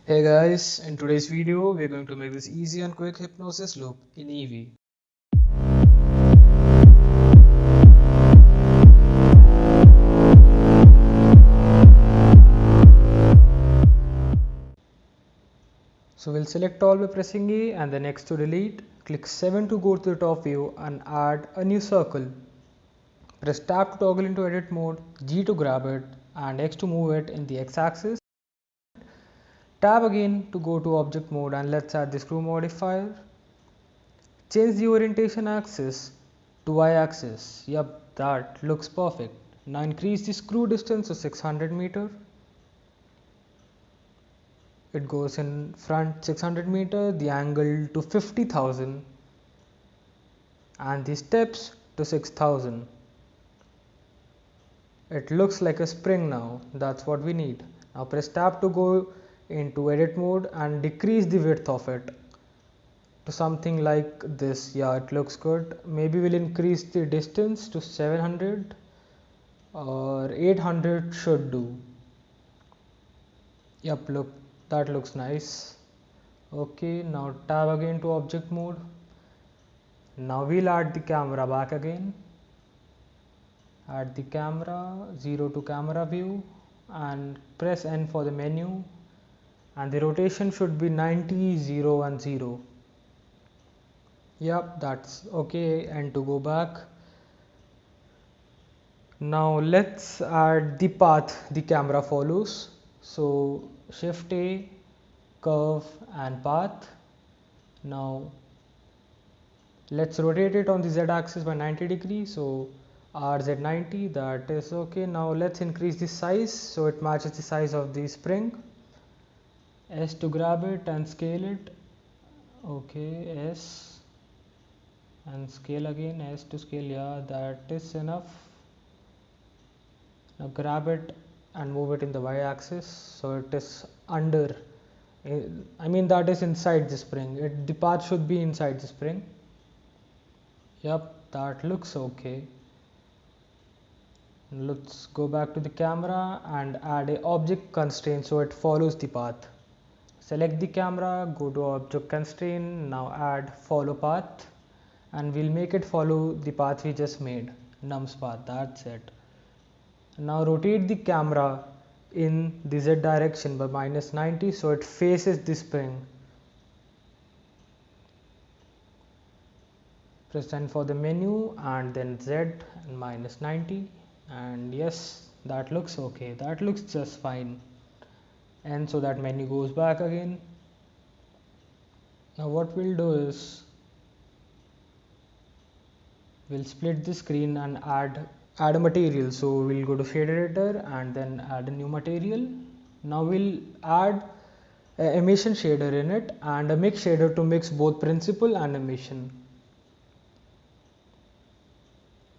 Hey guys, in today's video, we're going to make this easy and quick hypnosis loop in Eevee. So we'll select all by pressing A and then X to delete. Click 7 to go to the top view and add a new circle. Press tab to toggle into edit mode, G to grab it and X to move it in the X axis. Tab again to go to object mode and let's add the screw modifier. Change the orientation axis to Y axis. Yup, that looks perfect. Now increase the screw distance to 600 meter. It goes in front 600 meter, the angle to 50,000 and the steps to 6,000. It looks like a spring now. That's what we need. Now press tab to go into edit mode and decrease the width of it to something like this. Yeah, it looks good. Maybe we'll increase the distance to 700 or 800 should do. Yep, look, that looks nice. Okay, now tab again to object mode. Now we'll add the camera back again. Add the camera, 0 to camera view and press N for the menu, and the rotation should be 90, 0 and 0. Yep, that's okay. And to go back. Now let's add the path the camera follows. So shift A, curve and path. Now let's rotate it on the Z axis by 90 degrees. So RZ90, that is okay. Now let's increase the size so it matches the size of the spring. S to grab it and scale it. Okay, S and scale again, S to scale. Yeah, that is enough. Now grab it and move it in the Y axis so it is under, I mean that is inside the spring. The path should be inside the spring. Yep, that looks okay. Let's go back to the camera and add a object constraint so it follows the path. Select the camera, go to object constraint, now add follow path and we'll make it follow the path we just made, nums path. That's it. Now rotate the camera in the Z direction by -90 so it faces the spring. Press N for the menu and then Z and -90, and yes, that looks okay. That looks just fine. And so that menu goes back again. Now what we'll do is we'll split the screen and add a material. So we'll go to shade editor and then add a new material. Now we'll add a emission shader in it and a mix shader to mix both principle and emission.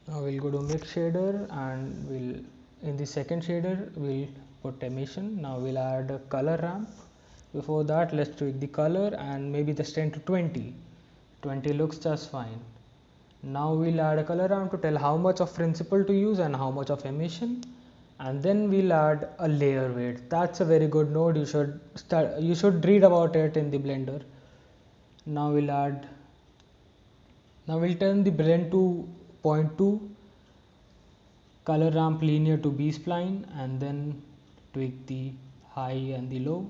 Now we'll go to mix shader and we'll in the second shader we'll put emission. Now we'll add a color ramp. Before that, let's tweak the color and maybe just 10 to 20. 20 looks just fine. Now we'll add a color ramp to tell how much of principle to use and how much of emission, and then we'll add a layer weight. That's a very good node. You should read about it in the Blender. Now we'll turn the blend to 0.2, color ramp linear to B-spline, and then tweak the high and the low.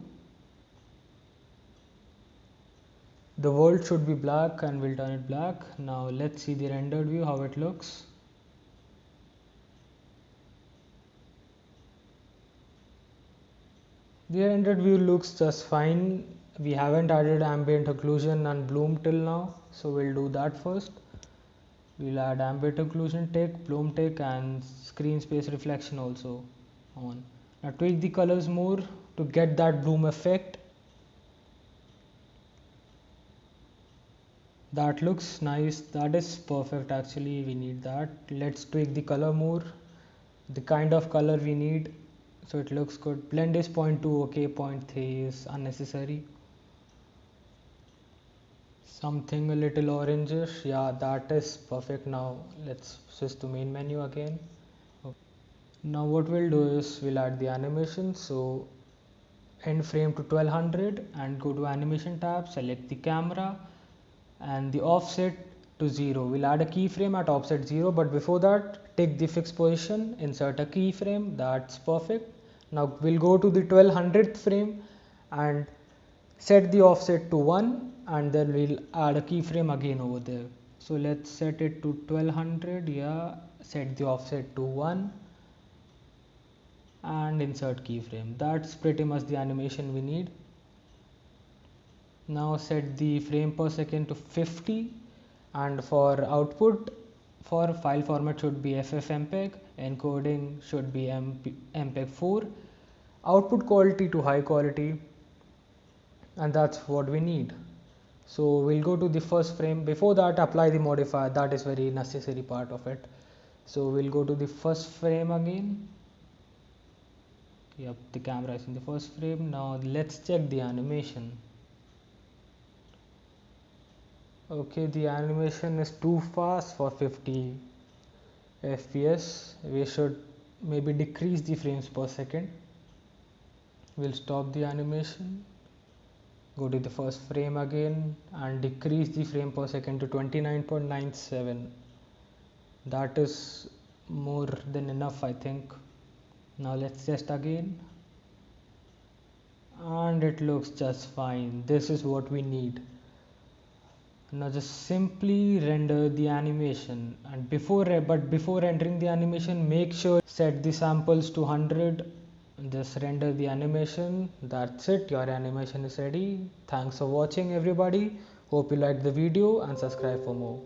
The world should be black and we'll turn it black. Now let's see the rendered view, how it looks. The rendered view looks just fine. We haven't added ambient occlusion and bloom till now, so we'll do that first. We'll add ambient occlusion tick, bloom tick and screen space reflection also on. Now tweak the colors more to get that bloom effect. That looks nice. That is perfect actually. We need that. Let's tweak the color more, the kind of color we need so it looks good. Blend is 0.2, okay, 0.3 is unnecessary. Something a little orangish, yeah, that is perfect. Now let's switch to main menu again. Okay. Now what we'll do is we'll add the animation. So end frame to 1200 and go to animation tab, select the camera and the offset to 0. We'll add a keyframe at offset 0, but before that take the fixed position, insert a keyframe. That's perfect. Now we'll go to the 1200th frame and set the offset to 1, and then we'll add a keyframe again over there. So let's set it to 1200. Yeah, set the offset to 1 and insert keyframe. That's pretty much the animation we need. Now set the frame per second to 50, and for output, for file format should be FFmpeg, encoding should be MPEG-4, output quality to high quality, and that's what we need. So we'll go to the first frame. Before that, apply the modifier. That is very necessary part of it. So we'll go to the first frame again. Yep, the camera is in the first frame. Now let's check the animation. Okay, the animation is too fast for 50 FPS. We should maybe decrease the frames per second. We'll stop the animation, go to the first frame again and decrease the frame per second to 29.97. That is more than enough, I think. Now let's test again, and it looks just fine. This is what we need. Now just simply render the animation, and before rendering the animation, make sure set the samples to 100. Just render the animation. That's it, your animation is ready. Thanks for watching everybody. Hope you liked the video and subscribe for more.